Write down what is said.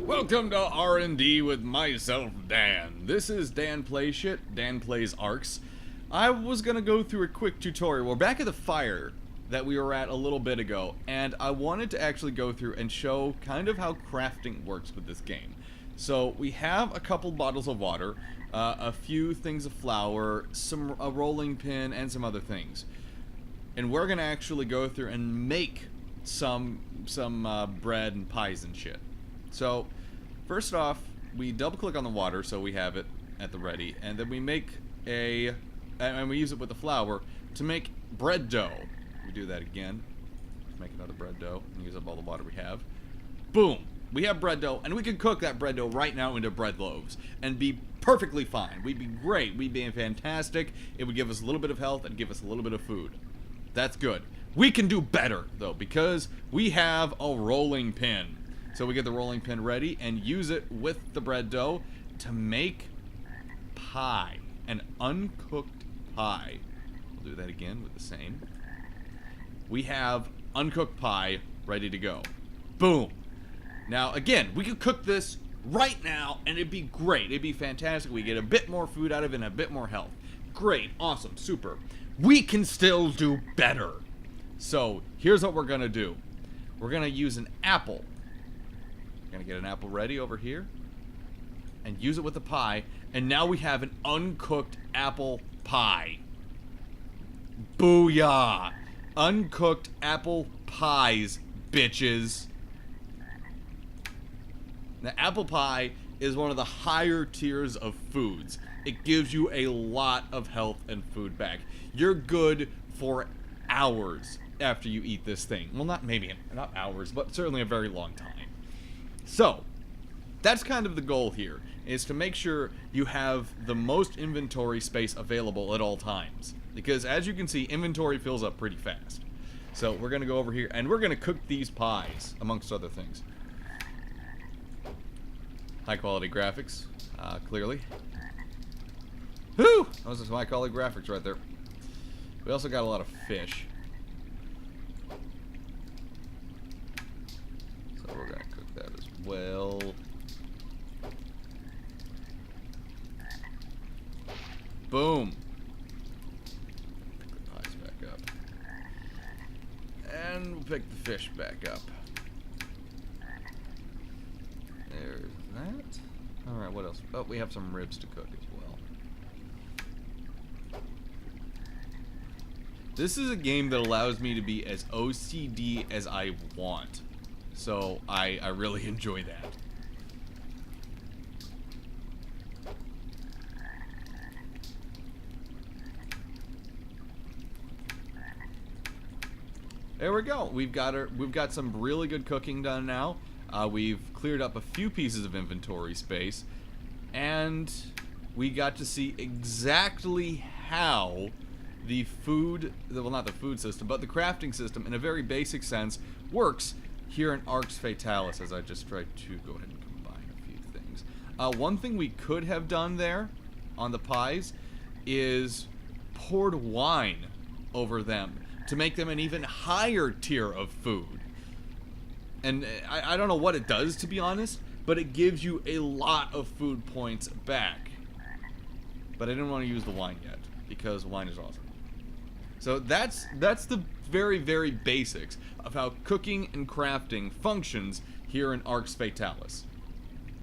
Welcome to R&D with myself, Dan. This is Dan Plays Shit, Dan Plays Arx. I was gonna go through a quick tutorial. We're back at the fire that we were at a little bit ago, and I wanted to actually go through and show kind of how crafting works with this game. So we have a couple bottles of water, a few things of flour, a rolling pin, and some other things. And we're gonna actually go through and make some bread and pies and shit. So, first off, we double-click on the water so we have it at the ready, and then we make and we use it with the flour to make bread dough. We do that again. Make another bread dough and use up all the water we have. Boom! We have bread dough, and we can cook that bread dough right now into bread loaves and be perfectly fine. We'd be great. We'd be fantastic. It would give us a little bit of health and give us a little bit of food. That's good. We can do better, though, because we have a rolling pin. So we get the rolling pin ready and use it with the bread dough to make pie, an uncooked pie. We'll do that again with the same. We have uncooked pie ready to go. Boom. Now, again, we could cook this right now and it'd be great. It'd be fantastic. We get a bit more food out of it and a bit more health. Great. Awesome. Super. We can still do better. So, here's what we're going to do. We're going to use an apple. We're going to get an apple ready over here and use it with the pie, and now we have an uncooked apple pie. Booyah! Uncooked apple pies, bitches. Now, apple pie is one of the higher tiers of foods. It gives you a lot of health and food back. You're good for hours after you eat this thing. Well, not hours, but certainly a very long time. So, that's kind of the goal here, is to make sure you have the most inventory space available at all times. Because, as you can see, inventory fills up pretty fast. So, we're going to go over here, and we're going to cook these pies, amongst other things. High quality graphics, clearly. Whew! Those are high quality graphics right there. We also got a lot of fish. So, we're going to cook that as well. Boom. Pick the pies back up. And we'll pick the fish back up. There's that. Alright, what else? Oh, we have some ribs to cook as well. This is a game that allows me to be as OCD as I want. So, I really enjoy that. There we go. We've got some really good cooking done now. We've cleared up a few pieces of inventory space, and we got to see exactly how the food, well, not the food system, but the crafting system, in a very basic sense, works here in Arx Fatalis, as I just tried to go ahead and combine a few things. One thing we could have done there on the pies is poured wine over them to make them an even higher tier of food. And I don't know what it does, to be honest, but it gives you a lot of food points back. But I didn't want to use the wine yet, because wine is awesome. So that's the very, very basics of how cooking and crafting functions here in Arx Fatalis.